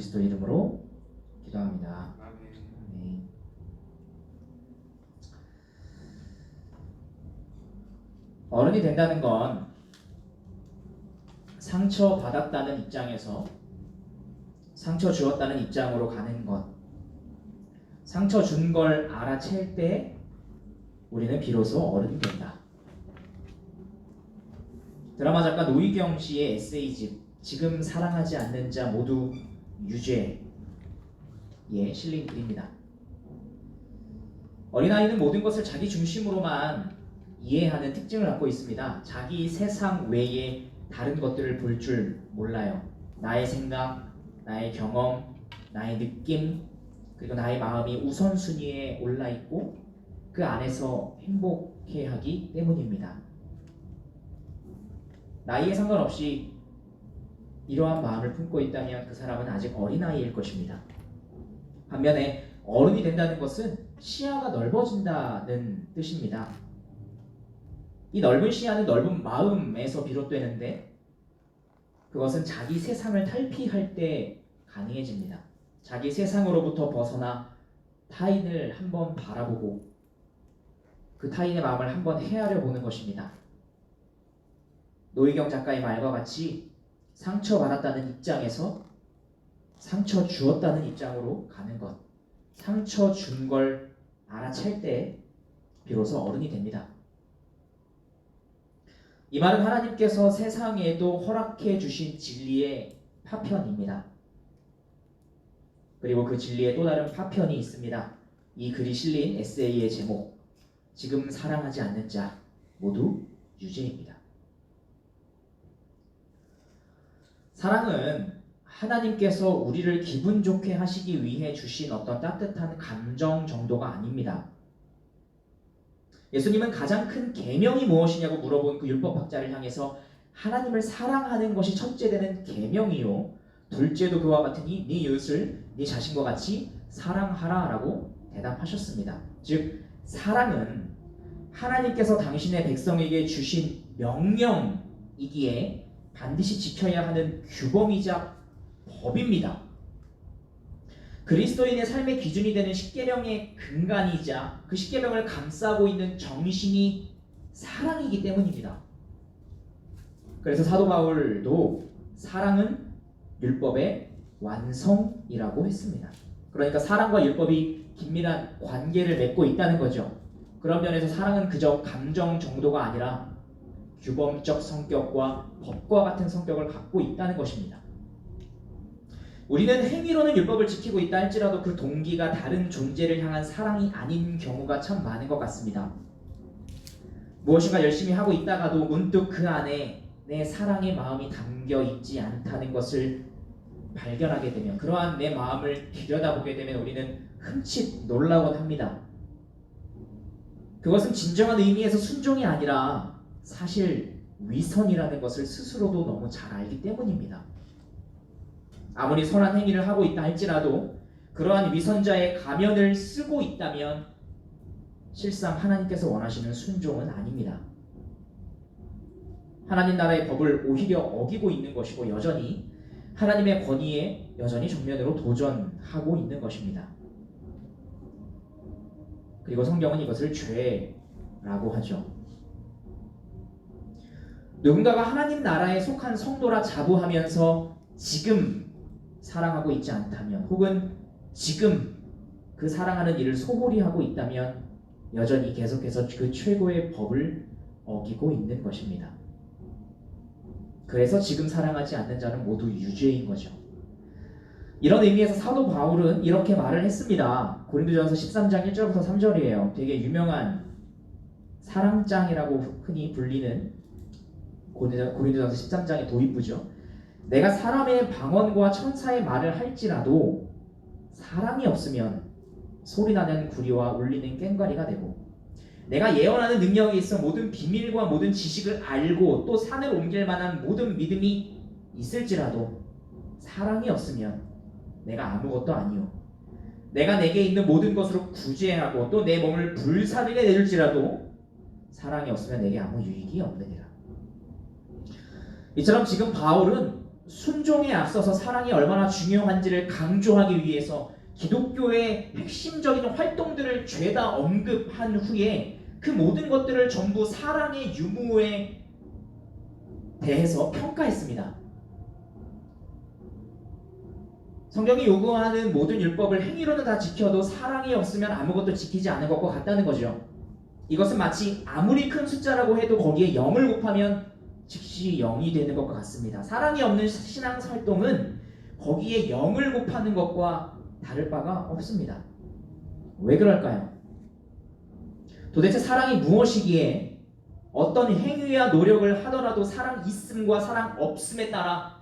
그리스도 이름으로 기도합니다. 아멘. 어른이 된다는 건 상처 받았다는 입장에서 상처 주었다는 입장으로 가는 것, 상처 준 걸 알아챌 때 우리는 비로소 어른이 된다. 드라마 작가 노희경 씨의 에세이집 지금 사랑하지 않는 자 모두 유죄에 실린 글입니다. 어린아이는 모든 것을 자기 중심으로만 이해하는 특징을 갖고 있습니다. 자기 세상 외에 다른 것들을 볼 줄 몰라요. 나의 생각, 나의 경험, 나의 느낌, 그리고 나의 마음이 우선순위에 올라있고 그 안에서 행복해하기 때문입니다. 나이에 상관없이 이러한 마음을 품고 있다면 그 사람은 아직 어린아이일 것입니다. 반면에 어른이 된다는 것은 시야가 넓어진다는 뜻입니다. 이 넓은 시야는 넓은 마음에서 비롯되는데 그것은 자기 세상을 탈피할 때 가능해집니다. 자기 세상으로부터 벗어나 타인을 한번 바라보고 그 타인의 마음을 한번 헤아려 보는 것입니다. 노희경 작가의 말과 같이 상처받았다는 입장에서 상처 주었다는 입장으로 가는 것, 상처 준 걸 알아챌 때 비로소 어른이 됩니다. 이 말은 하나님께서 세상에도 허락해 주신 진리의 파편입니다. 그리고 그 진리의 또 다른 파편이 있습니다. 이 글이 실린 에세이의 제목, 지금 사랑하지 않는 자 모두 유죄입니다. 사랑은 하나님께서 우리를 기분 좋게 하시기 위해 주신 어떤 따뜻한 감정 정도가 아닙니다. 예수님은 가장 큰 계명이 무엇이냐고 물어본 그 율법학자를 향해서 하나님을 사랑하는 것이 첫째 되는 계명이요 둘째도 그와 같으니 네 이웃을 네 자신과 같이 사랑하라 라고 대답하셨습니다. 즉 사랑은 하나님께서 당신의 백성에게 주신 명령이기에 반드시 지켜야 하는 규범이자 법입니다. 그리스도인의 삶의 기준이 되는 십계명의 근간이자 그 십계명을 감싸고 있는 정신이 사랑이기 때문입니다. 그래서 사도 바울도 사랑은 율법의 완성이라고 했습니다. 그러니까 사랑과 율법이 긴밀한 관계를 맺고 있다는 거죠. 그런 면에서 사랑은 그저 감정 정도가 아니라 규범적 성격과 법과 같은 성격을 갖고 있다는 것입니다. 우리는 행위로는 율법을 지키고 있다 할지라도 그 동기가 다른 존재를 향한 사랑이 아닌 경우가 참 많은 것 같습니다. 무엇인가 열심히 하고 있다가도 문득 그 안에 내 사랑의 마음이 담겨 있지 않다는 것을 발견하게 되면, 그러한 내 마음을 들여다보게 되면 우리는 흠칫 놀라곤 합니다. 그것은 진정한 의미에서 순종이 아니라 사실 위선이라는 것을 스스로도 너무 잘 알기 때문입니다. 아무리 선한 행위를 하고 있다 할지라도 그러한 위선자의 가면을 쓰고 있다면 실상 하나님께서 원하시는 순종은 아닙니다. 하나님 나라의 법을 오히려 어기고 있는 것이고 여전히 하나님의 권위에 여전히 정면으로 도전하고 있는 것입니다. 그리고 성경은 이것을 죄라고 하죠. 누군가가 하나님 나라에 속한 성도라 자부하면서 지금 사랑하고 있지 않다면, 혹은 지금 그 사랑하는 일을 소홀히 하고 있다면 여전히 계속해서 그 최고의 법을 어기고 있는 것입니다. 그래서 지금 사랑하지 않는 자는 모두 유죄인 거죠. 이런 의미에서 사도 바울은 이렇게 말을 했습니다. 고린도전서 13장 1절부터 3절이에요. 되게 유명한 사랑장이라고 흔히 불리는 고린도전서 13장의 도입부죠. 내가 사람의 방언과 천사의 말을 할지라도 사랑이 없으면 소리나는 구리와 울리는 꽹과리가 되고, 내가 예언하는 능력이 있어 모든 비밀과 모든 지식을 알고 또 산을 옮길 만한 모든 믿음이 있을지라도 사랑이 없으면 내가 아무것도 아니요, 내가 내게 있는 모든 것으로 구제하고 또 내 몸을 불사르게 내줄지라도 사랑이 없으면 내게 아무 유익이 없느니라. 이처럼 지금 바울은 순종에 앞서서 사랑이 얼마나 중요한지를 강조하기 위해서 기독교의 핵심적인 활동들을 죄다 언급한 후에 그 모든 것들을 전부 사랑의 유무에 대해서 평가했습니다. 성경이 요구하는 모든 율법을 행위로는 다 지켜도 사랑이 없으면 아무것도 지키지 않은 것과 같다는 거죠. 이것은 마치 아무리 큰 숫자라고 해도 거기에 0을 곱하면 즉시 0이 되는 것과 같습니다. 사랑이 없는 신앙 활동은 거기에 0을 곱하는 것과 다를 바가 없습니다. 왜 그럴까요? 도대체 사랑이 무엇이기에 어떤 행위와 노력을 하더라도 사랑 있음과 사랑 없음에 따라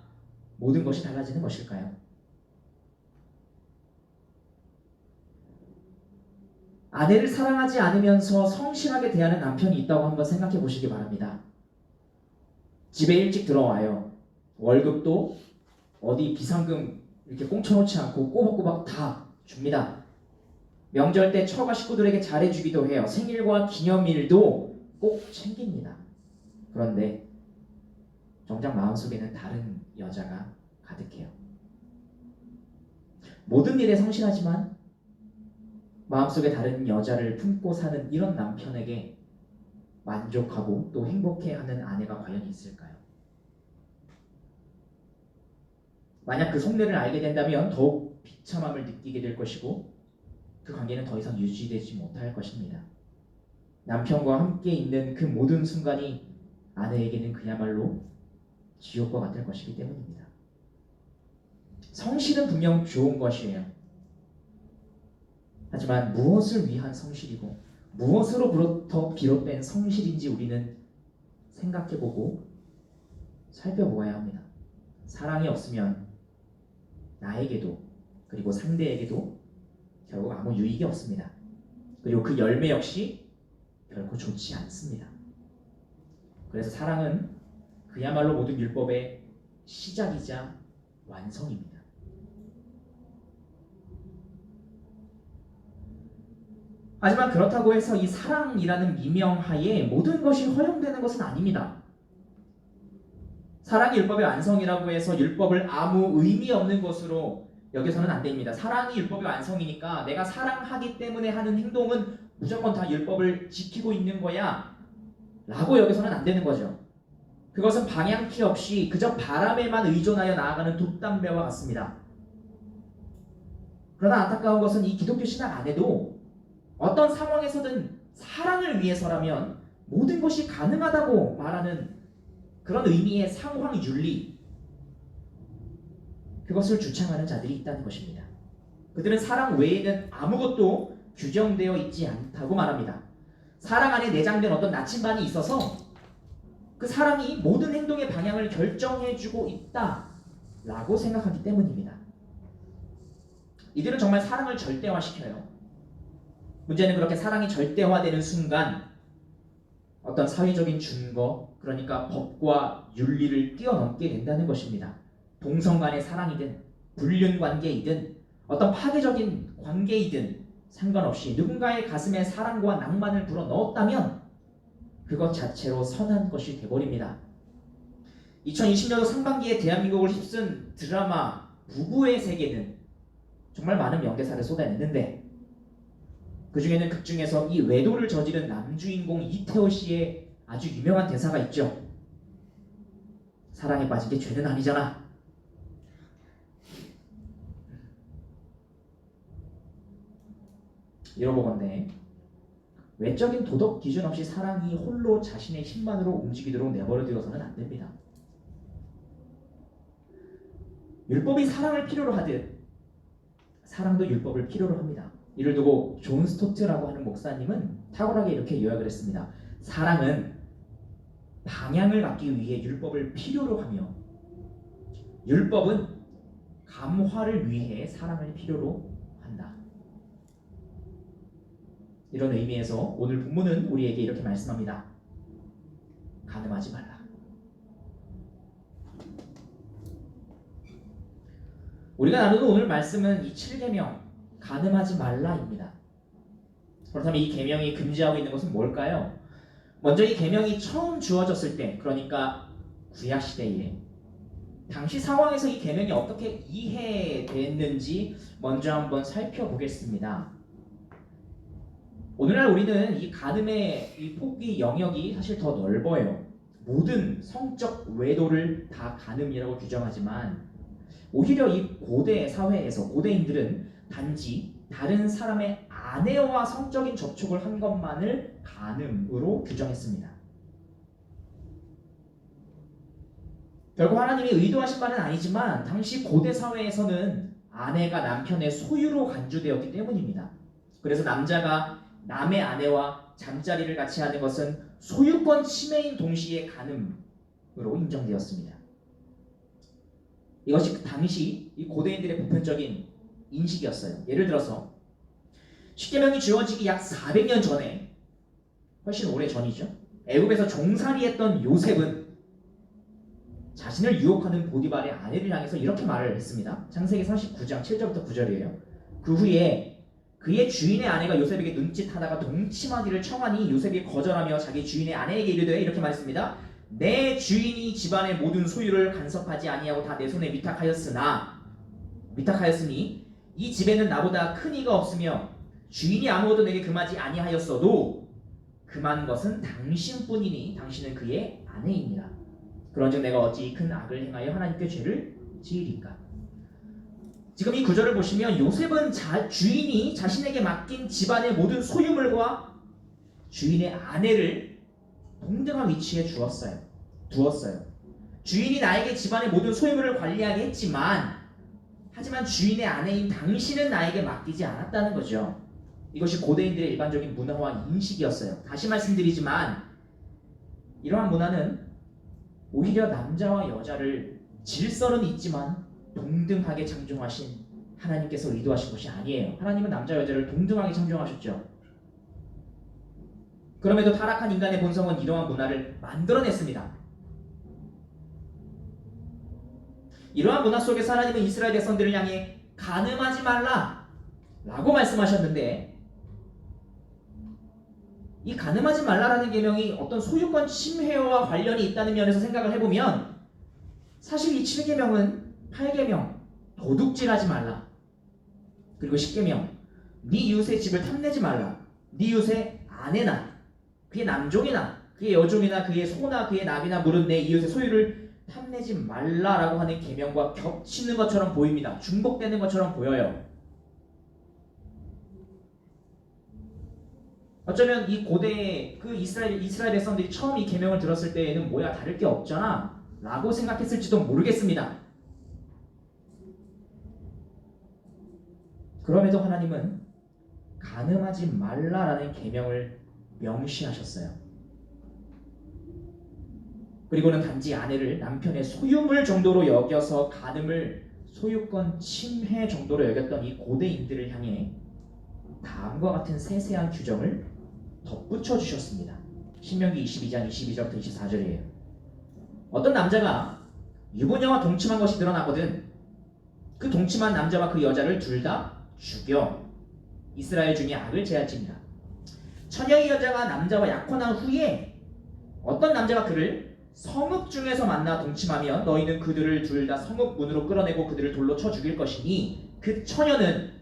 모든 것이 달라지는 것일까요? 아내를 사랑하지 않으면서 성실하게 대하는 남편이 있다고 한번 생각해 보시기 바랍니다. 집에 일찍 들어와요. 월급도 어디 비상금 이렇게 꽁쳐놓지 않고 꼬박꼬박 다 줍니다. 명절 때 처가 식구들에게 잘해주기도 해요. 생일과 기념일도 꼭 챙깁니다. 그런데 정작 마음속에는 다른 여자가 가득해요. 모든 일에 성실하지만 마음속에 다른 여자를 품고 사는 이런 남편에게 만족하고 또 행복해하는 아내가 과연 있을까요? 만약 그 속내를 알게 된다면 더욱 비참함을 느끼게 될 것이고 그 관계는 더 이상 유지되지 못할 것입니다. 남편과 함께 있는 그 모든 순간이 아내에게는 그야말로 지옥과 같을 것이기 때문입니다. 성실은 분명 좋은 것이에요. 하지만 무엇을 위한 성실이고 무엇으로부터 비롯된 성실인지 우리는 생각해보고 살펴보아야 합니다. 사랑이 없으면 나에게도 그리고 상대에게도 결국 아무 유익이 없습니다. 그리고 그 열매 역시 결코 좋지 않습니다. 그래서 사랑은 그야말로 모든 율법의 시작이자 완성입니다. 하지만 그렇다고 해서 이 사랑이라는 미명하에 모든 것이 허용되는 것은 아닙니다. 사랑이 율법의 완성이라고 해서 율법을 아무 의미 없는 것으로 여겨서는 안 됩니다. 사랑이 율법의 완성이니까 내가 사랑하기 때문에 하는 행동은 무조건 다 율법을 지키고 있는 거야 라고 여겨서는 안 되는 거죠. 그것은 방향키 없이 그저 바람에만 의존하여 나아가는 돛담배와 같습니다. 그러나 안타까운 것은 이 기독교 신앙 안에도 어떤 상황에서든 사랑을 위해서라면 모든 것이 가능하다고 말하는 그런 의미의 상황윤리, 그것을 주창하는 자들이 있다는 것입니다. 그들은 사랑 외에는 아무것도 규정되어 있지 않다고 말합니다. 사랑 안에 내장된 어떤 나침반이 있어서 그 사랑이 모든 행동의 방향을 결정해주고 있다라고 생각하기 때문입니다. 이들은 정말 사랑을 절대화시켜요. 문제는 그렇게 사랑이 절대화되는 순간 어떤 사회적인 준거, 그러니까 법과 윤리를 뛰어넘게 된다는 것입니다. 동성 간의 사랑이든 불륜 관계이든 어떤 파괴적인 관계이든 상관없이 누군가의 가슴에 사랑과 낭만을 불어넣었다면 그것 자체로 선한 것이 돼버립니다. 2020년도 상반기에 대한민국을 휩쓴 드라마 부부의 세계는 정말 많은 명대사를 쏟아냈는데 그 중에는 극중에서 이 외도를 저지른 남주인공 이태호 씨의 아주 유명한 대사가 있죠. 사랑에 빠진 게 죄는 아니잖아. 이러보건대 외적인 도덕 기준 없이 사랑이 홀로 자신의 힘만으로 움직이도록 내버려두어서는 안 됩니다. 율법이 사랑을 필요로 하듯 사랑도 율법을 필요로 합니다. 이를 두고 존 스토트라고 하는 목사님은 탁월하게 이렇게 요약을 했습니다. 사랑은 방향을 갖기 위해 율법을 필요로 하며 율법은 감화를 위해 사랑을 필요로 한다. 이런 의미에서 오늘 본문은 우리에게 이렇게 말씀합니다. 간음하지 말라. 우리가 나누는 오늘 말씀은 이 7계명 간음하지 말라입니다. 그렇다면 이 계명이 금지하고 있는 것은 뭘까요? 먼저 이 계명이 처음 주어졌을 때, 그러니까 구약 시대에 당시 상황에서 이 계명이 어떻게 이해됐는지 먼저 한번 살펴보겠습니다. 오늘날 우리는 이 간음의 이 폭이 영역이 사실 더 넓어요. 모든 성적 외도를 다 간음이라고 규정하지만 오히려 이 고대 사회에서 고대인들은 단지 다른 사람의 아내와 성적인 접촉을 한 것만을 간음으로 규정했습니다. 결국 하나님이 의도하신 바는 아니지만 당시 고대 사회에서는 아내가 남편의 소유로 간주되었기 때문입니다. 그래서 남자가 남의 아내와 잠자리를 같이 하는 것은 소유권 침해인 동시에 간음으로 인정되었습니다. 이것이 그 당시 이 고대인들의 보편적인 인식이었어요. 예를 들어서 십계명이 주어지기 약 400년 전에, 훨씬 오래 전이죠. 애굽에서 종살이했던 요셉은 자신을 유혹하는 보디발의 아내를 향해서 이렇게 말을 했습니다. 창세기 39장 7절부터 9절이에요. 그 후에 그의 주인의 아내가 요셉에게 눈짓하다가 동침하기를 청하니 요셉이 거절하며 자기 주인의 아내에게 이르되 이렇게 말했습니다. 내 주인이 집안의 모든 소유를 간섭하지 아니하고 다 내 손에 위탁하였으니 이 집에는 나보다 큰 이가 없으며 주인이 아무것도 내게 금하지 아니하였어도 금한 것은 당신뿐이니 당신은 그의 아내이니라. 그런즉 내가 어찌 큰 악을 행하여 하나님께 죄를 지으리까. 지금 이 구절을 보시면 요셉은 주인이 자신에게 맡긴 집안의 모든 소유물과 주인의 아내를 동등한 위치에 두었어요. 주인이 나에게 집안의 모든 소유물을 관리하게 했지만 하지만 주인의 아내인 당신은 나에게 맡기지 않았다는 거죠. 이것이 고대인들의 일반적인 문화와 인식이었어요. 다시 말씀드리지만 이러한 문화는 오히려 남자와 여자를 질서는 있지만 동등하게 창조하신 하나님께서 의도하신 것이 아니에요. 하나님은 남자 여자를 동등하게 창조하셨죠. 그럼에도 타락한 인간의 본성은 이러한 문화를 만들어냈습니다. 이러한 문화 속에서 하나님은 이스라엘 백성들을 향해 간음하지 말라 라고 말씀하셨는데, 이 간음하지 말라라는 계명이 어떤 소유권 침해와 관련이 있다는 면에서 생각을 해보면 사실 이 7계명은 8계명 도둑질하지 말라, 그리고 10계명 네 이웃의 집을 탐내지 말라, 네 이웃의 아내나 그의 남종이나 그의 여종이나 그의 소나 그의 나비나 물은 내 이웃의 소유를 탐내지 말라라고 하는 계명과 겹치는 것처럼 보입니다. 중복되는 것처럼 보여요. 어쩌면 이 고대 그 이스라엘 백성들이 처음 이 계명을 들었을 때에는 뭐야 다를 게 없잖아 라고 생각했을지도 모르겠습니다. 그럼에도 하나님은 간음하지 말라라는 계명을 명시하셨어요. 그리고는 단지 아내를 남편의 소유물 정도로 여겨서 간음을 소유권 침해 정도로 여겼던 이 고대인들을 향해 다음과 같은 세세한 규정을 덧붙여 주셨습니다. 신명기 22장 22절부터 24절이에요. 어떤 남자가 유부녀와 동침한 것이 드러나거든 그 동침한 남자와 그 여자를 둘 다 죽여 이스라엘 중에 악을 제할지니라. 처녀의 여자가 남자와 약혼한 후에 어떤 남자가 그를 성읍 중에서 만나 동침하면 너희는 그들을 둘 다 성읍 문으로 끌어내고 그들을 돌로 쳐 죽일 것이니 그 처녀는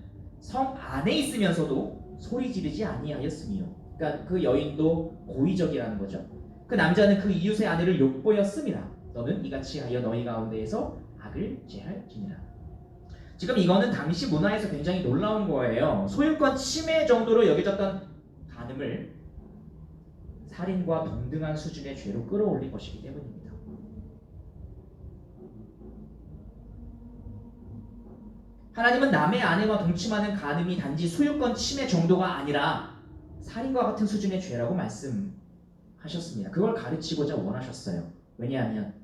성 안에 있으면서도 소리 지르지 아니하였으며, 그러니까 그 여인도 고의적이라는 거죠. 그 남자는 그 이웃의 아내를 욕보였습니다. 너는 이같이 하여 너희 가운데에서 악을 제할지니라. 지금 이거는 당시 문화에서 굉장히 놀라운 거예요. 소유권 침해 정도로 여겨졌던 간음을 살인과 동등한 수준의 죄로 끌어올린 것이기 때문입니다. 하나님은 남의 아내와 동침하는 간음이 단지 소유권 침해 정도가 아니라 살인과 같은 수준의 죄라고 말씀하셨습니다. 그걸 가르치고자 원하셨어요. 왜냐하면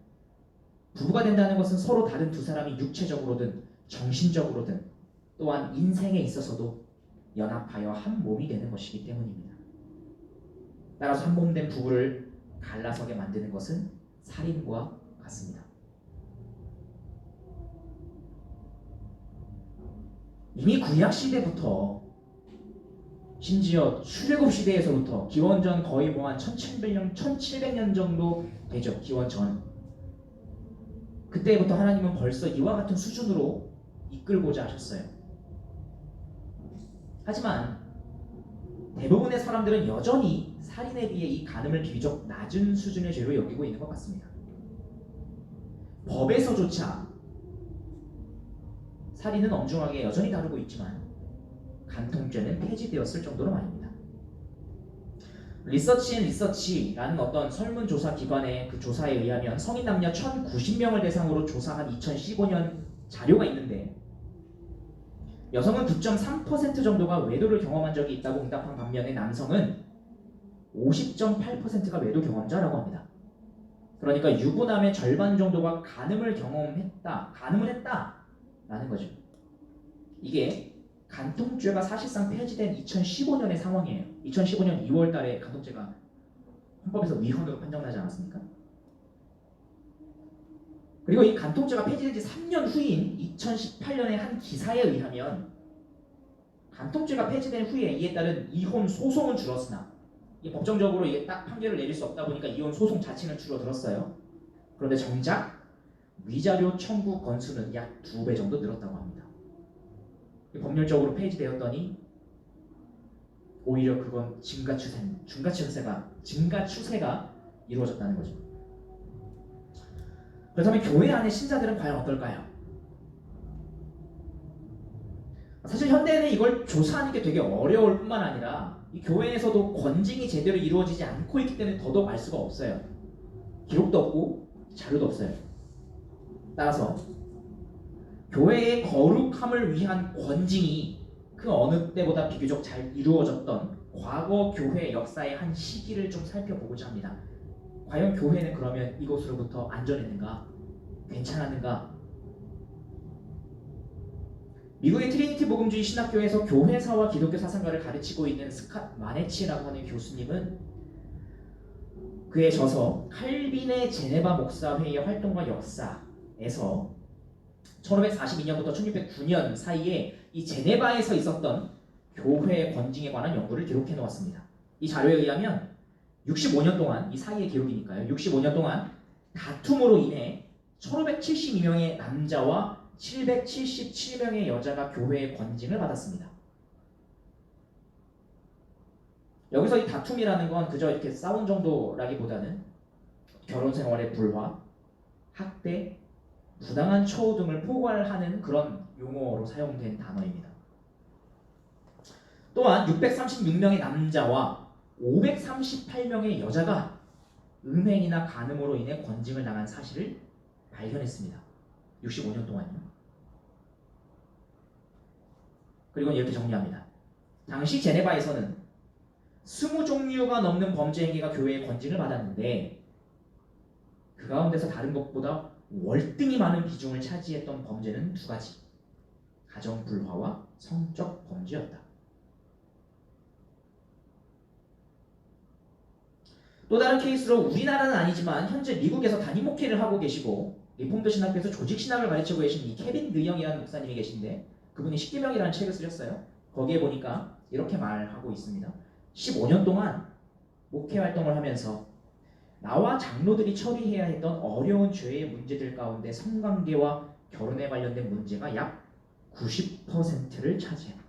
부부가 된다는 것은 서로 다른 두 사람이 육체적으로든 정신적으로든 또한 인생에 있어서도 연합하여 한 몸이 되는 것이기 때문입니다. 따라서 한 몸 된 부부를 갈라서게 만드는 것은 살인과 같습니다. 이미 구약시대부터 심지어 출애굽시대에서부터 기원전 거의 뭐 한 1700년 정도 되죠. 기원전 그때부터 하나님은 벌써 이와 같은 수준으로 이끌고자 하셨어요. 하지만 대부분의 사람들은 여전히 살인에 비해 이 간음을 비교적 낮은 수준의 죄로 여기고 있는 것 같습니다. 법에서조차 살인은 엄중하게 여전히 다루고 있지만 간통죄는 폐지되었을 정도로 말입니다. 리서치라는 어떤 설문조사 기관의 그 조사에 의하면 성인 남녀 1,090명을 대상으로 조사한 2015년 자료가 있는데 여성은 9.3% 정도가 외도를 경험한 적이 있다고 응답한 반면에 남성은 50.8%가 외도 경험자라고 합니다. 그러니까 유부남의 절반 정도가 간음을 했다라는 거죠. 이게 간통죄가 사실상 폐지된 2015년의 상황이에요. 2015년 2월 달에 간통죄가 헌법에서 위헌으로 판정나지 않았습니까? 그리고 이 간통죄가 폐지된 지 3년 후인 2018년의 한 기사에 의하면 간통죄가 폐지된 후에 이에 따른 이혼 소송은 줄었으나 이게 법정적으로 이게 딱 판결을 내릴 수 없다 보니까 이혼 소송 자체는 줄어들었어요. 그런데 정작 위자료 청구 건수는 약 2배 정도 늘었다고 합니다. 법률적으로 폐지되었더니 오히려 그건 증가 추세가 이루어졌다는 거죠. 그렇다면 교회 안의 신자들은 과연 어떨까요? 사실 현대에는 이걸 조사하는 게 되게 어려울 뿐만 아니라 이 교회에서도 권징이 제대로 이루어지지 않고 있기 때문에 더더욱 알 수가 없어요. 기록도 없고 자료도 없어요. 따라서 교회의 거룩함을 위한 권징이 그 어느 때보다 비교적 잘 이루어졌던 과거 교회 역사의 한 시기를 좀 살펴보고자 합니다. 과연 교회는 그러면 이것으로부터 안전했는가? 괜찮았는가? 미국의 트리니티 복음주의 신학교에서 교회사와 기독교 사상가를 가르치고 있는 스캇 마네치라고 하는 교수님은 그의 저서 칼빈의 제네바 목사회의 활동과 역사에서 1542년부터 1609년 사이에 이 제네바에서 있었던 교회 권징에 관한 연구를 기록해 놓았습니다. 이 자료에 의하면 65년 동안, 이 사이의 기록이니까요. 65년 동안 다툼으로 인해 1572명의 남자와 777명의 여자가 교회의 권징을 받았습니다. 여기서 이 다툼이라는 건 그저 이렇게 싸운 정도라기보다는 결혼 생활의 불화, 학대, 부당한 처우 등을 포괄하는 그런 용어로 사용된 단어입니다. 또한 636명의 남자와 538명의 여자가 음행이나 간음으로 인해 권징을 당한 사실을 발견했습니다. 65년 동안요. 그리고 이렇게 정리합니다. 당시 제네바에서는 20종류가 넘는 범죄 행위가 교회의 권징을 받았는데 그 가운데서 다른 것보다 월등히 많은 비중을 차지했던 범죄는 2가지. 가정 불화와 성적 범죄였다. 또 다른 케이스로 우리나라는 아니지만 현재 미국에서 담임 목회를 하고 계시고 리폼드 신학교에서 조직 신학을 가르치고 계신 이 케빈 느영이라는 목사님이 계신데 그분이 십계명이라는 책을 쓰셨어요. 거기에 보니까 이렇게 말하고 있습니다. 15년 동안 목회 활동을 하면서 나와 장로들이 처리해야 했던 어려운 죄의 문제들 가운데 성관계와 결혼에 관련된 문제가 약 90%를 차지했다.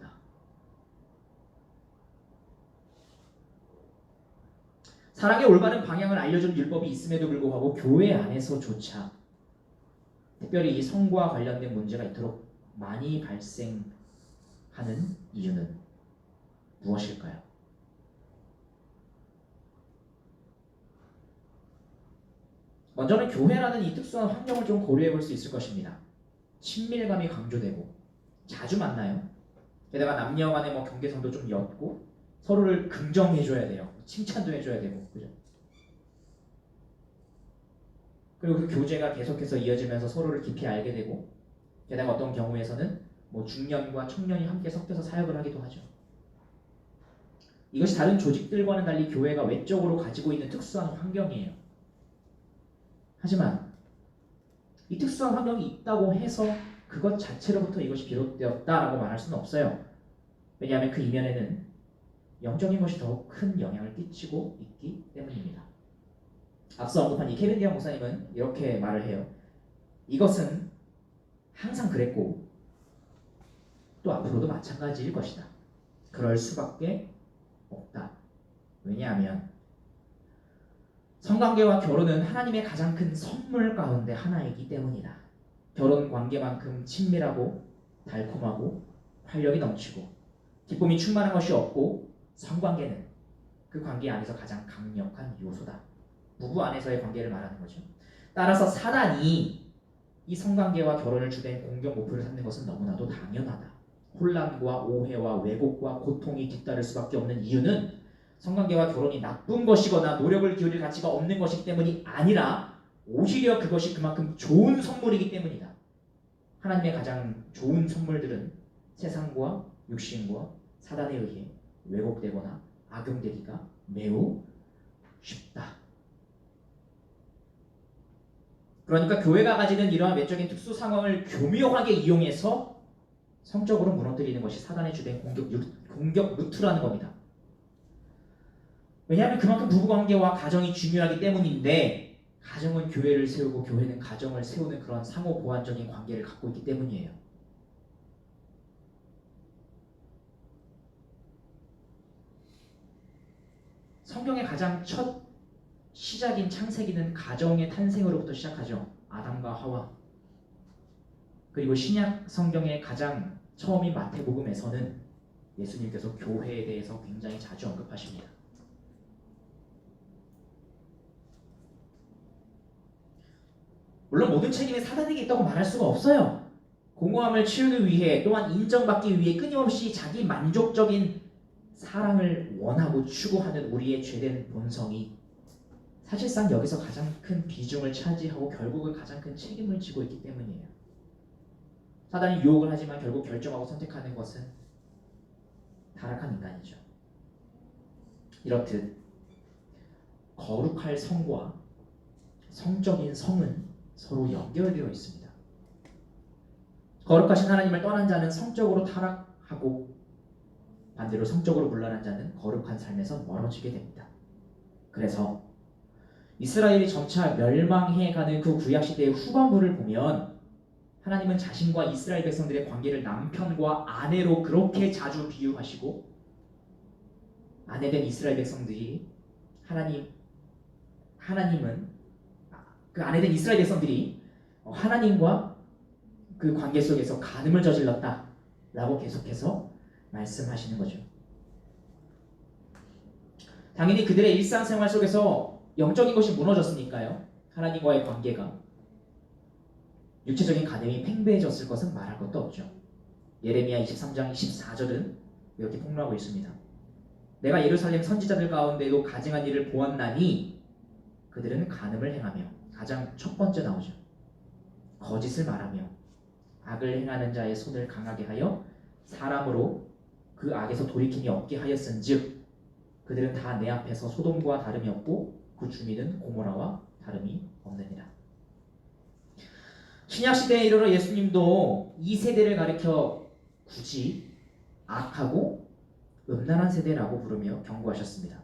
사랑의 올바른 방향을 알려주는 율법이 있음에도 불구하고 교회 안에서조차 특별히 이 성과 관련된 문제가 이토록 많이 발생하는 이유는 무엇일까요? 먼저는 교회라는 이 특수한 환경을 좀 고려해 볼 수 있을 것입니다. 친밀감이 강조되고 자주 만나요. 게다가 남녀 간의 경계선도 좀 옅고 서로를 긍정해줘야 돼요. 칭찬도 해줘야 되고, 그죠? 그리고 그 교제가 계속해서 이어지면서 서로를 깊이 알게 되고, 게다가 어떤 경우에서는 중년과 청년이 함께 섞여서 사역을 하기도 하죠. 이것이 다른 조직들과는 달리 교회가 외적으로 가지고 있는 특수한 환경이에요. 하지만 이 특수한 환경이 있다고 해서 그것 자체로부터 이것이 비롯되었다라고 말할 수는 없어요. 왜냐하면 그 이면에는 영적인 것이 더욱 큰 영향을 끼치고 있기 때문입니다. 앞서 언급한 이 케빈 디언 목사님은 이렇게 말을 해요. 이것은 항상 그랬고 또 앞으로도 마찬가지일 것이다. 그럴 수밖에 없다. 왜냐하면 성관계와 결혼은 하나님의 가장 큰 선물 가운데 하나이기 때문이다. 결혼 관계만큼 친밀하고 달콤하고 활력이 넘치고 기쁨이 충만한 것이 없고 성관계는 그 관계 안에서 가장 강력한 요소다. 부부 안에서의 관계를 말하는 거죠. 따라서 사단이 이 성관계와 결혼을 주된 공격 목표를 삼는 것은 너무나도 당연하다. 혼란과 오해와 왜곡과 고통이 뒤따를 수밖에 없는 이유는 성관계와 결혼이 나쁜 것이거나 노력을 기울일 가치가 없는 것이기 때문이 아니라 오히려 그것이 그만큼 좋은 선물이기 때문이다. 하나님의 가장 좋은 선물들은 세상과 육신과 사단에 의해 왜곡되거나 악용되기가 매우 쉽다. 그러니까 교회가 가지는 이러한 외적인 특수 상황을 교묘하게 이용해서 성적으로 무너뜨리는 것이 사단의 주된 공격 루트라는 겁니다. 왜냐하면 그만큼 부부관계와 가정이 중요하기 때문인데 가정은 교회를 세우고 교회는 가정을 세우는 그런 상호 보완적인 관계를 갖고 있기 때문이에요. 성경의 가장 첫 시작인 창세기는 가정의 탄생으로부터 시작하죠. 아담과 하와. 그리고 신약 성경의 가장 처음인 마태복음에서는 예수님께서 교회에 대해서 굉장히 자주 언급하십니다. 물론 모든 책임이 사단에게 있다고 말할 수가 없어요. 공허함을 치우기 위해 또한 인정받기 위해 끊임없이 자기 만족적인 사랑을 원하고 추구하는 우리의 죄된 본성이 사실상 여기서 가장 큰 비중을 차지하고 결국은 가장 큰 책임을 지고 있기 때문이에요. 사단이 유혹을 하지만 결국 결정하고 선택하는 것은 타락한 인간이죠. 이렇듯 거룩할 성과 성적인 성은 서로 연결되어 있습니다. 거룩하신 하나님을 떠난 자는 성적으로 타락하고 반대로 성적으로 물러난 자는 거룩한 삶에서 멀어지게 됩니다. 그래서 이스라엘이 점차 멸망해가는 그 구약시대의 후반부를 보면 하나님은 자신과 이스라엘 백성들의 관계를 남편과 아내로 그렇게 자주 비유하시고 아내된 이스라엘 백성들이 하나님은 그 아내된 이스라엘 백성들이 하나님과 그 관계 속에서 간음을 저질렀다 라고 계속해서 말씀하시는 거죠. 당연히 그들의 일상생활 속에서 영적인 것이 무너졌으니까요. 하나님과의 관계가 육체적인 간음이 팽배해졌을 것은 말할 것도 없죠. 예레미야 23장 24절은 이렇게 폭로하고 있습니다. 내가 예루살렘 선지자들 가운데도 가증한 일을 보았나니 그들은 간음을 행하며 가장 첫 번째 나오죠. 거짓을 말하며 악을 행하는 자의 손을 강하게 하여 사람으로 그 악에서 돌이킴이 없게 하였은즉 그들은 다 내 앞에서 소돔과 다름이 없고 그 주민은 고모라와 다름이 없느니라. 신약시대에 이르러 예수님도 이 세대를 가리켜 굳이 악하고 음란한 세대라고 부르며 경고하셨습니다.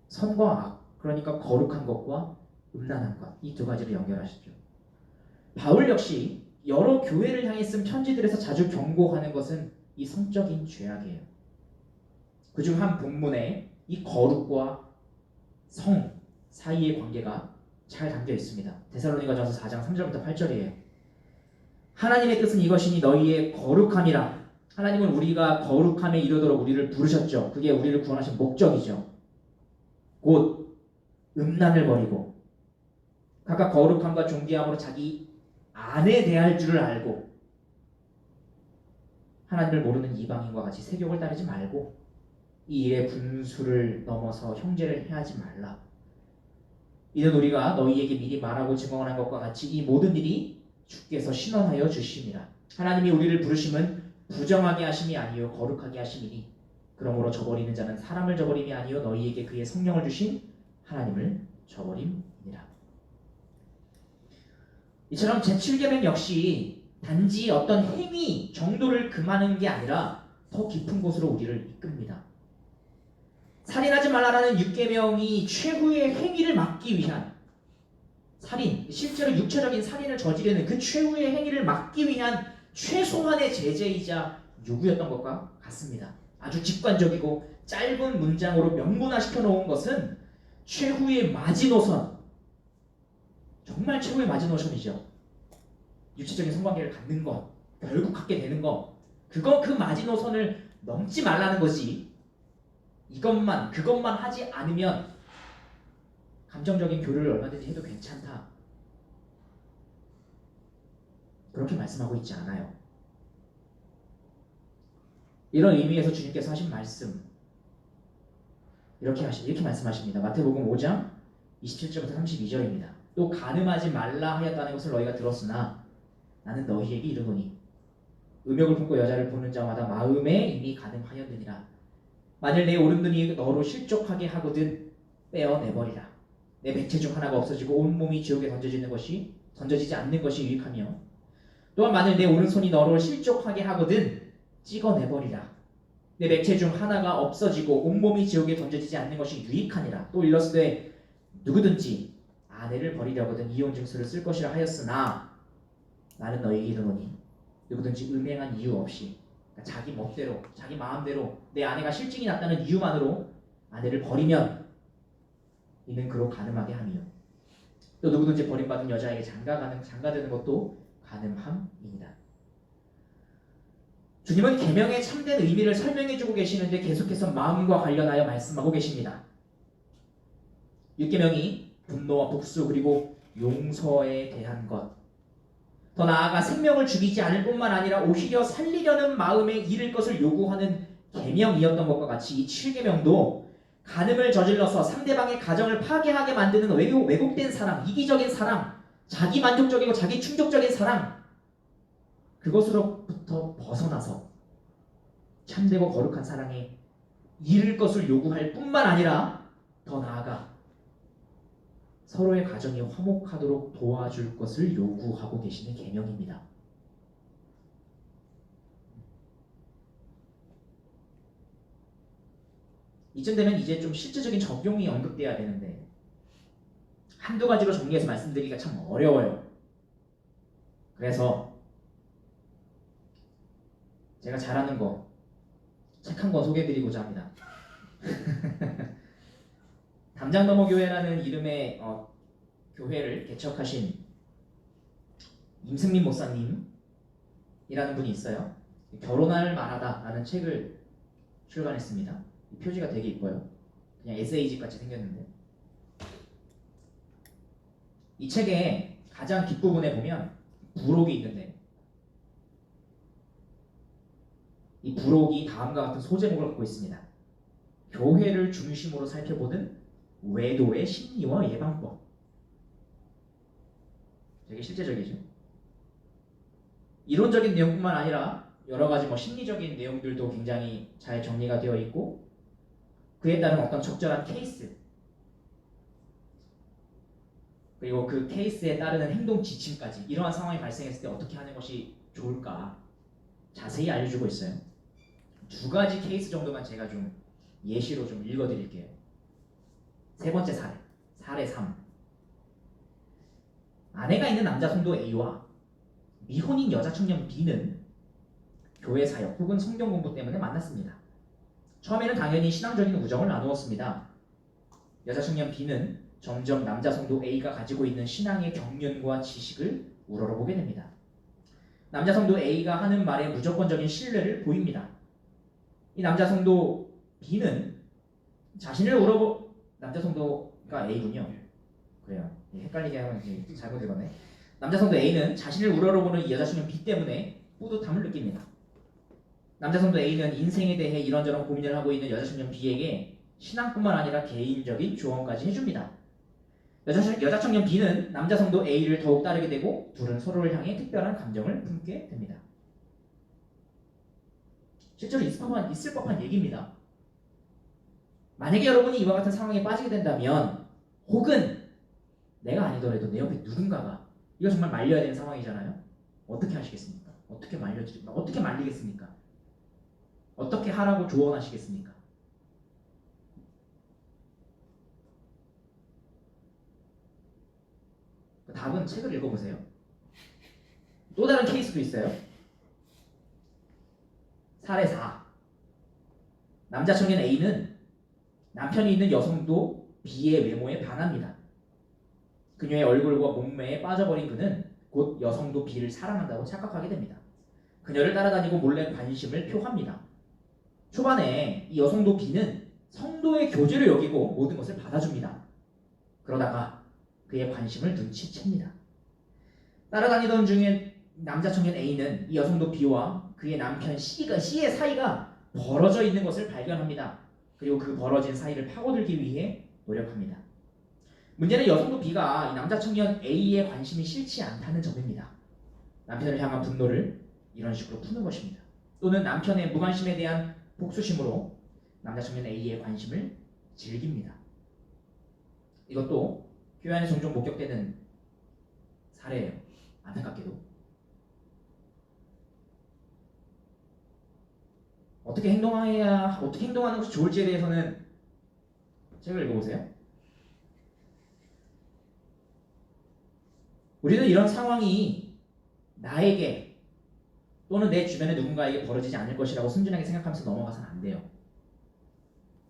선과 악, 그러니까 거룩한 것과 음란한 것, 이 두 가지를 연결하시죠. 바울 역시 여러 교회를 향해 쓴 편지들에서 자주 경고하는 것은 이 성적인 죄악이에요. 그중 한 본문에 이 거룩과 성 사이의 관계가 잘 담겨 있습니다. 데살로니가전서 4장 3절부터 8절이에요. 하나님의 뜻은 이것이니 너희의 거룩함이라. 하나님은 우리가 거룩함에 이르도록 우리를 부르셨죠. 그게 우리를 구원하신 목적이죠. 곧 음란을 버리고 각각 거룩함과 존귀함으로 자기 아내 대할 줄을 알고 하나님을 모르는 이방인과 같이 세욕을 따르지 말고 이 일의 분수를 넘어서 형제를 해하지 말라. 이는 우리가 너희에게 미리 말하고 증언한 것과 같이 이 모든 일이 주께서 신원하여 주심이라. 하나님이 우리를 부르심은 부정하게 하심이 아니요 거룩하게 하심이니 그러므로 저버리는 자는 사람을 저버림이 아니요 너희에게 그의 성령을 주신 하나님을 저버림이니라. 이처럼 제7계명 역시 단지 어떤 행위 정도를 금하는 게 아니라 더 깊은 곳으로 우리를 이끕니다. 살인하지 말라라는 6계명이 최후의 행위를 막기 위한 살인, 실제로 육체적인 살인을 저지르는 그 최후의 행위를 막기 위한 최소한의 제재이자 요구였던 것과 같습니다. 아주 직관적이고 짧은 문장으로 명문화시켜 놓은 것은 최후의 마지노선, 정말 최후의 마지노선이죠. 육체적인 성관계를 갖는 것, 결국 갖게 되는 것, 그 마지노선을 넘지 말라는 거지. 그것만 하지 않으면 감정적인 교류를 얼마든지 해도 괜찮다. 그렇게 말씀하고 있지 않아요. 이런 의미에서 주님께서 하신 말씀 이렇게 말씀하십니다. 마태복음 5장 27절부터 32절입니다. 또 간음하지 말라 하였다는 것을 너희가 들었으나 나는 너희에게 이르노니 음욕을 품고 여자를 보는 자마다 마음에 이미 간음하였느니라. 만일 내 오른눈이 너로 실족하게 하거든 빼어내버리라. 내 백체 중 하나가 없어지고 온몸이 지옥에 던져지지 않는 것이 유익하며, 또한 만일 내 오른손이 너로 실족하게 하거든 찍어내버리라. 내 백체 중 하나가 없어지고 온몸이 지옥에 던져지지 않는 것이 유익하니라. 또 일렀으되 누구든지 아내를 버리려거든 이혼 증서를 쓸 것이라 하였으나 나는 너희에게 이르노니 누구든지 음행한 이유 없이, 그러니까 자기 멋대로 자기 마음대로 내 아내가 실증이 났다는 이유만으로 아내를 버리면 이는 그로 간음하게 하며, 또 누구든지 버림받은 여자에게 장가드는 것도 간음함이니라. 주님은 계명의 참된 의미를 설명해주고 계시는데 계속해서 마음과 관련하여 말씀하고 계십니다. 6계명이 분노와 복수 그리고 용서에 대한 것, 더 나아가 생명을 죽이지 않을 뿐만 아니라 오히려 살리려는 마음에 이를 것을 요구하는 계명이었던 것과 같이 이 7계명도 간음을 저질러서 상대방의 가정을 파괴하게 만드는 왜곡된 사랑, 이기적인 사랑, 자기 만족적이고 자기 충족적인 사랑, 그것으로부터 벗어나서 참되고 거룩한 사랑에 이를 것을 요구할 뿐만 아니라 더 나아가 서로의 가정이 화목하도록 도와줄 것을 요구하고 계시는 계명입니다. 이쯤 되면 이제 좀 실제적인 적용이 언급돼야 되는데 한두 가지로 정리해서 말씀드리기가 참 어려워요. 그래서 제가 잘하는 거 책 한 권 소개해드리고자 합니다. 담장너머교회라는 이름의 교회를 개척하신 임승민 목사님이라는 분이 있어요. 결혼할 만하다 라는 책을 출간했습니다. 이 표지가 되게 이뻐요. 그냥 에세이집 같이 생겼는데, 이 책의 가장 뒷부분에 보면 부록이 있는데, 이 부록이 다음과 같은 소제목을 갖고 있습니다. 교회를 중심으로 살펴보는 외도의 심리와 예방법. 되게 실제적이죠. 이론적인 내용뿐만 아니라 여러 가지 심리적인 내용들도 굉장히 잘 정리가 되어 있고, 그에 따른 어떤 적절한 케이스, 그리고 그 케이스에 따르는 행동 지침까지, 이러한 상황이 발생했을 때 어떻게 하는 것이 좋을까 자세히 알려주고 있어요. 두 가지 케이스 정도만 제가 좀 예시로 좀 읽어드릴게요. 세 번째 사례 3. 아내가 있는 남자 성도 A와 미혼인 여자 청년 B는 교회 사역 혹은 성경 공부 때문에 만났습니다. 처음에는 당연히 신앙적인 우정을 나누었습니다. 여자 청년 B는 점점 남자 성도 A가 가지고 있는 신앙의 경륜과 지식을 우러러보게 됩니다. 남자 성도 A가 하는 말에 무조건적인 신뢰를 보입니다. 이 남자 성도 B는 남자 성도가 A군요. 그래요. 헷갈리게 하면 잘못 읽었네. 남자 성도 A는 자신을 우러러보는 이 여자 청년 B 때문에 뿌듯함을 느낍니다. 남자 성도 A는 인생에 대해 이런저런 고민을 하고 있는 여자 청년 B에게 신앙뿐만 아니라 개인적인 조언까지 해줍니다. 여자 청년 B는 남자 성도 A를 더욱 따르게 되고 둘은 서로를 향해 특별한 감정을 품게 됩니다. 실제로 있을 법한 얘기입니다. 만약에 여러분이 이와 같은 상황에 빠지게 된다면, 혹은 내가 아니더라도 내 옆에 누군가가, 이거 정말 말려야 되는 상황이잖아요. 어떻게 하시겠습니까? 어떻게 말리겠습니까? 어떻게 하라고 조언하시겠습니까? 답은 책을 읽어보세요. 또 다른 케이스도 있어요. 사례 4. 남자 청년 A는 남편이 있는 여성도 B의 외모에 반합니다. 그녀의 얼굴과 몸매에 빠져버린 그는 곧 여성도 B를 사랑한다고 착각하게 됩니다. 그녀를 따라다니고 몰래 관심을 표합니다. 초반에 이 여성도 B는 성도의 교제를 여기고 모든 것을 받아줍니다. 그러다가 그의 관심을 눈치챕니다. 따라다니던 중에 남자 청년 A는 이 여성도 B와 그의 남편 C의 사이가 벌어져 있는 것을 발견합니다. 그리고 그 벌어진 사이를 파고들기 위해 노력합니다. 문제는 여성도 B가 이 남자 청년 A의 관심이 싫지 않다는 점입니다. 남편을 향한 분노를 이런 식으로 푸는 것입니다. 또는 남편의 무관심에 대한 복수심으로 남자 청년 A의 관심을 즐깁니다. 이것도 교회 안에 종종 목격되는 사례예요. 안타깝게도. 어떻게 행동하는 것이 좋을지에 대해서는 책을 읽어보세요. 우리는 이런 상황이 나에게 또는 내 주변의 누군가에게 벌어지지 않을 것이라고 순진하게 생각하면서 넘어가서는 안 돼요.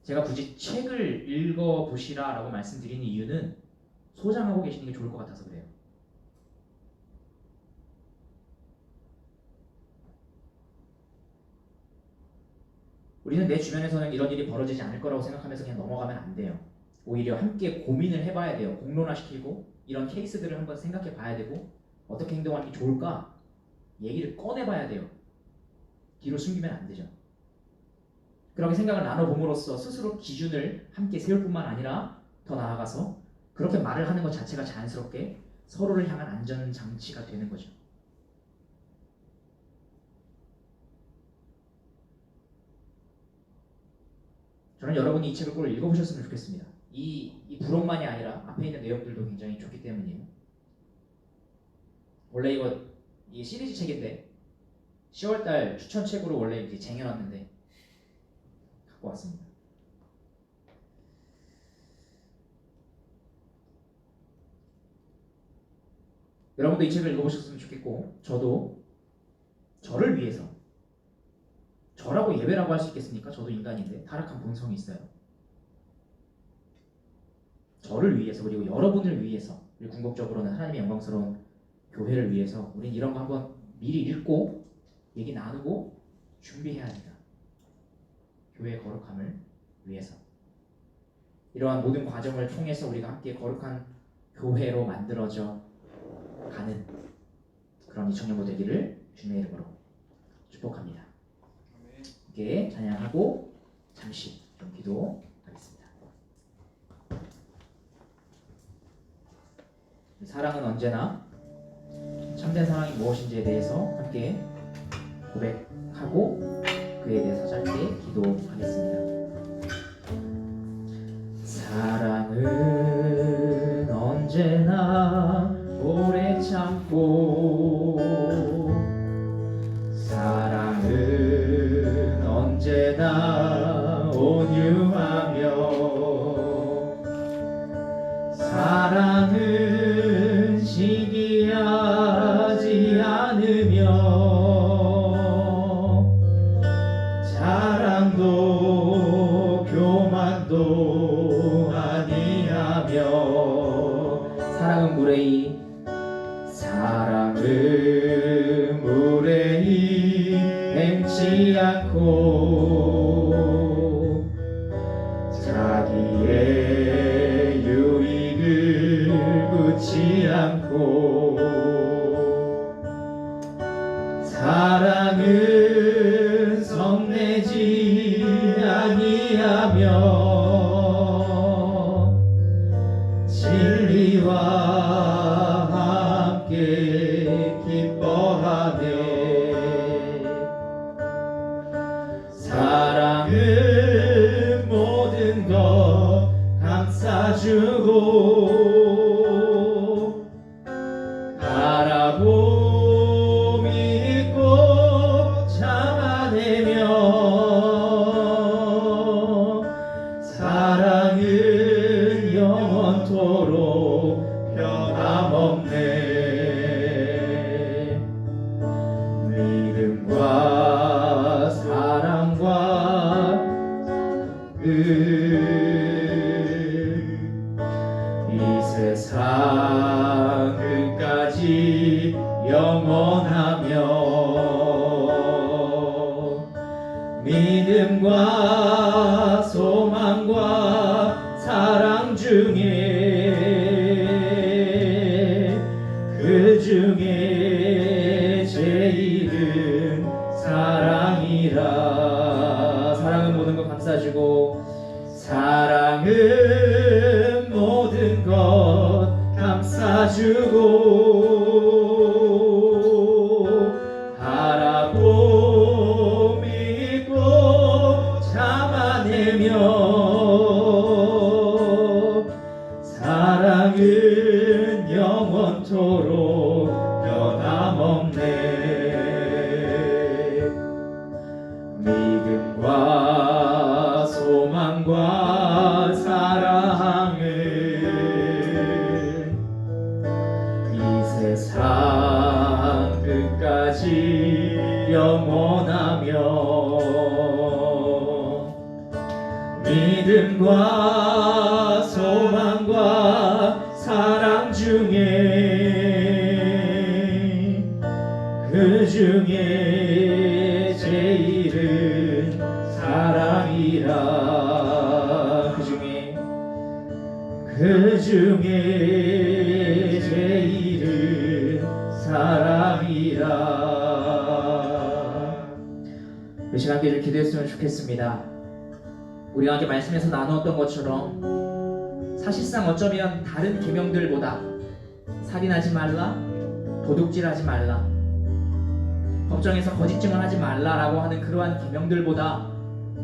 제가 굳이 책을 읽어보시라 라고 말씀드리는 이유는 소장하고 계시는 게 좋을 것 같아서 그래요. 우리는 내 주변에서는 이런 일이 벌어지지 않을 거라고 생각하면서 그냥 넘어가면 안 돼요. 오히려 함께 고민을 해봐야 돼요. 공론화시키고 이런 케이스들을 한번 생각해 봐야 되고 어떻게 행동하는 게 좋을까 얘기를 꺼내봐야 돼요. 뒤로 숨기면 안 되죠. 그렇게 생각을 나눠봄으로써 스스로 기준을 함께 세울 뿐만 아니라 더 나아가서 그렇게 말을 하는 것 자체가 자연스럽게 서로를 향한 안전장치가 되는 거죠. 저는 여러분이 이 책을 꼭 읽어보셨으면 좋겠습니다. 이 부록만이 아니라 앞에 있는 내용들도 굉장히 좋기 때문이에요. 원래 이 시리즈 책인데 10월달 추천책으로 원래 이제 쟁여놨는데 갖고 왔습니다. 여러분도 이 책을 읽어보셨으면 좋겠고 저도 저를 위해서 저라고 예외라고 할 수 있겠습니까? 저도 인간인데 타락한 본성이 있어요. 저를 위해서 그리고 여러분을 위해서 그리고 궁극적으로는 하나님의 영광스러운 교회를 위해서 우린 이런 거 한번 미리 읽고 얘기 나누고 준비해야 합니다. 교회의 거룩함을 위해서 이러한 모든 과정을 통해서 우리가 함께 거룩한 교회로 만들어져 가는 그런 이 청년부 되기를 주님의 이름으로 축복합니다. 함께 찬양하고 잠시 좀 기도하겠습니다. 사랑은 언제나 참된 사랑이 무엇인지에 대해서 함께 고백하고 그에 대해서 짧게 기도하겠습니다. 사랑은 언제나 오래 참고 사랑은 언제나 온유하며 사랑은 시기하지 않으며 자랑도 교만도 아니하며 사랑은 무례히 행치 않고 자기의 유익을 굳지 않고 사랑은 성내지 아니하며 진리와 함께 기뻐하네 사랑은 모든 것 감싸주고 바라고 믿고 참아내며 사랑은 영원토록 변함없네 믿음과 소망과 사랑 중에 그 중에 제일은 사랑이라. 사랑은 모든 것 감싸주고 사랑은 모든 것 감싸주고 바라고 믿고 참아내며 사랑은 영원토록 변함없네. 믿음과 소망과 사랑은 이 세상 끝까지 영원하며 믿음과 소망과 사랑 중에 그 중에 제일은 사랑이라. 그 중에 제일은 사랑이라. 이 시간 함께 좀 기도했으면 좋겠습니다. 우리가 함께 말씀에서 나누었던 것처럼 사실상 어쩌면 다른 계명들보다 살인하지 말라, 도둑질하지 말라, 법정에서 거짓 증언하지 말라라고 하는 그러한 계명들보다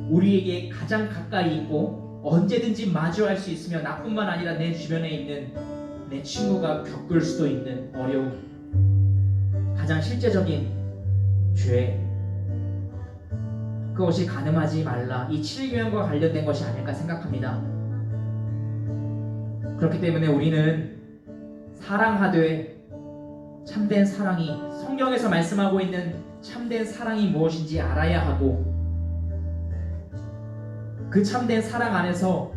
우리에게 가장 가까이 있고 언제든지 마주할 수 있으며 나뿐만 아니라 내 주변에 있는 내 친구가 겪을 수도 있는 어려움, 가장 실제적인 죄, 그것이 간음하지 말라, 이 7계명과 관련된 것이 아닐까 생각합니다. 그렇기 때문에 우리는 사랑하되 참된 사랑이, 성경에서 말씀하고 있는 참된 사랑이 무엇인지 알아야 하고, 그 참된 사랑 안에서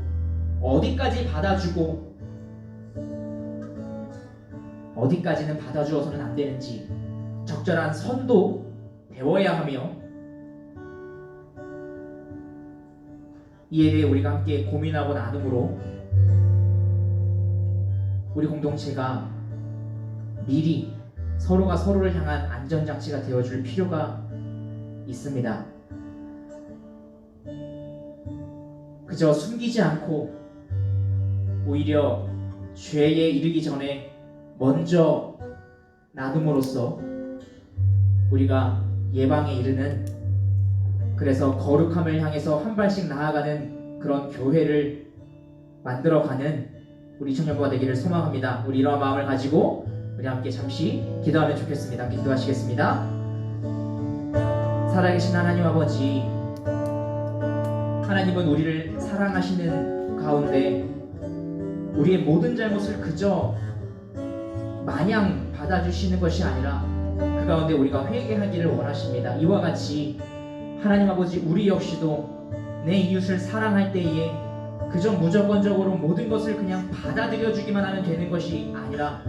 어디까지 받아주고 어디까지는 받아주어서는 안 되는지 적절한 선도 배워야 하며, 이에 대해 우리가 함께 고민하고 나눔으로 우리 공동체가 미리 서로가 서로를 향한 안전장치가 되어줄 필요가 있습니다. 그저 숨기지 않고 오히려 죄에 이르기 전에 먼저 나눔으로써 우리가 예방에 이르는, 그래서 거룩함을 향해서 한 발씩 나아가는 그런 교회를 만들어가는 우리 청년부가 되기를 소망합니다. 우리 이러한 마음을 가지고 우리 함께 잠시 기도하면 좋겠습니다. 함께 기도하시겠습니다. 살아계신 하나님 아버지, 하나님은 우리를 사랑하시는 가운데 우리의 모든 잘못을 그저 마냥 받아주시는 것이 아니라 그 가운데 우리가 회개하기를 원하십니다. 이와 같이 하나님 아버지, 우리 역시도 내 이웃을 사랑할 때에 그저 무조건적으로 모든 것을 그냥 받아들여 주기만 하면 되는 것이 아니라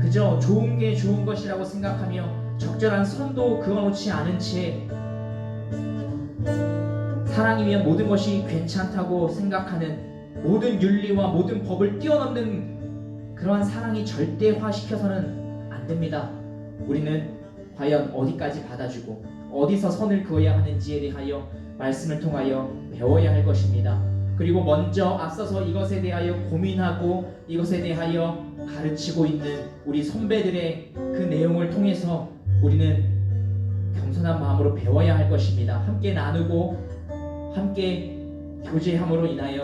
그저 좋은 게 좋은 것이라고 생각하며 적절한 선도 그어놓지 않은 채 사랑이면 모든 것이 괜찮다고 생각하는, 모든 윤리와 모든 법을 뛰어넘는 그러한 사랑이 절대화시켜서는 안 됩니다. 우리는 과연 어디까지 받아주고 어디서 선을 그어야 하는지에 대하여 말씀을 통하여 배워야 할 것입니다. 그리고 먼저 앞서서 이것에 대하여 고민하고 이것에 대하여 가르치고 있는 우리 선배들의 그 내용을 통해서 우리는 겸손한 마음으로 배워야 할 것입니다. 함께 나누고 함께 교제함으로 인하여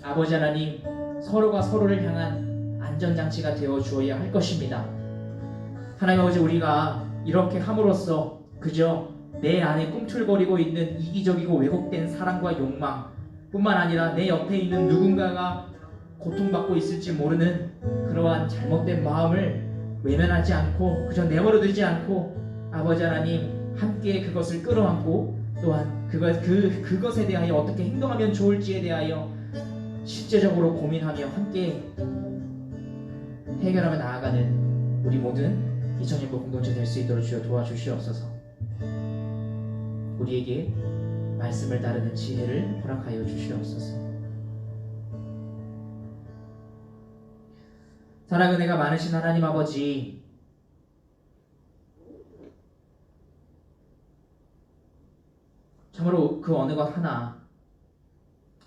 아버지 하나님, 서로가 서로를 향한 안전장치가 되어 주어야 할 것입니다. 하나님 아버지, 우리가 이렇게 함으로써 그저 내 안에 꿈틀거리고 있는 이기적이고 왜곡된 사랑과 욕망 뿐만 아니라 내 옆에 있는 누군가가 고통받고 있을지 모르는 그러한 잘못된 마음을 외면하지 않고 그저 내버려두지 않고 아버지 하나님, 함께 그것을 끌어안고 또한 그것에 대하여 어떻게 행동하면 좋을지에 대하여 실제적으로 고민하며 함께 해결하며 나아가는 우리 모든 이청년부 공동체 될 수 있도록 주여 도와주시옵소서. 우리에게 말씀을 따르는 지혜를 허락하여 주시옵소서. 사랑 은혜가 많으신 하나님 아버지, 참으로 그 어느 것 하나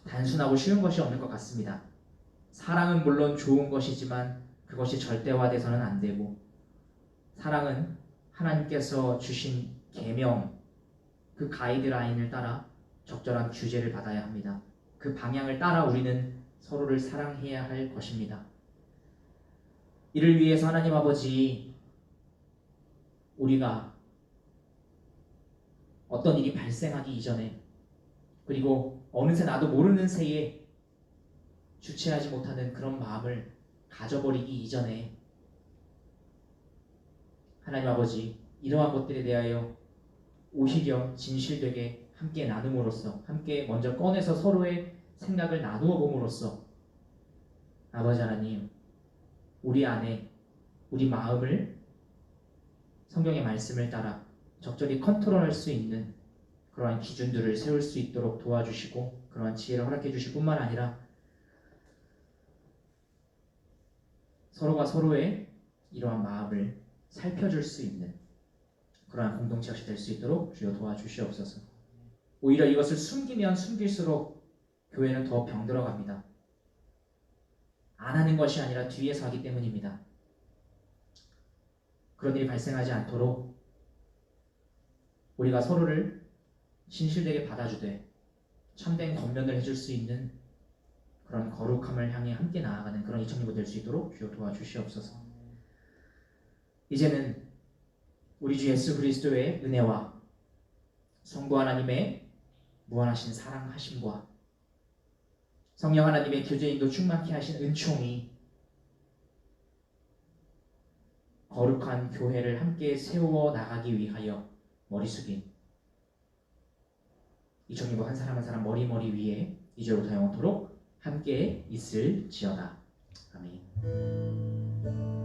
단순하고 쉬운 것이 없는 것 같습니다. 사랑은 물론 좋은 것이지만 그것이 절대화돼서는 안 되고, 사랑은 하나님께서 주신 계명, 그 가이드라인을 따라 적절한 규제를 받아야 합니다. 그 방향을 따라 우리는 서로를 사랑해야 할 것입니다. 이를 위해서 하나님 아버지, 우리가 어떤 일이 발생하기 이전에, 그리고 어느새 나도 모르는 새에 주체하지 못하는 그런 마음을 가져버리기 이전에, 하나님 아버지, 이러한 것들에 대하여 오히려 진실되게 함께 나눔으로써, 함께 먼저 꺼내서 서로의 생각을 나누어 봄으로써, 아버지 하나님, 우리 안에 우리 마음을 성경의 말씀을 따라 적절히 컨트롤할 수 있는 그러한 기준들을 세울 수 있도록 도와주시고, 그러한 지혜를 허락해 주실 뿐만 아니라 서로가 서로의 이러한 마음을 살펴줄 수 있는 그러한 공동체가 될 수 있도록 주여 도와주시옵소서. 오히려 이것을 숨기면 숨길수록 교회는 더 병들어갑니다. 안 하는 것이 아니라 뒤에서 하기 때문입니다. 그런 일이 발생하지 않도록 우리가 서로를 신실되게 받아주되 참된 겉면을 해줄 수 있는 그런 거룩함을 향해 함께 나아가는 그런 2000년도 될 수 있도록 주여 도와주시옵소서. 이제는 우리 주 예수 그리스도의 은혜와 성부 하나님의 무한하신 사랑하심과 성령 하나님의 교제인도 충만케 하신 은총이 거룩한 교회를 함께 세워 나가기 위하여 머리 숙인 2000년도 한 사람 한 사람 머리 위에 이제로부터 영원토록 함께 있을지어다. 아멘.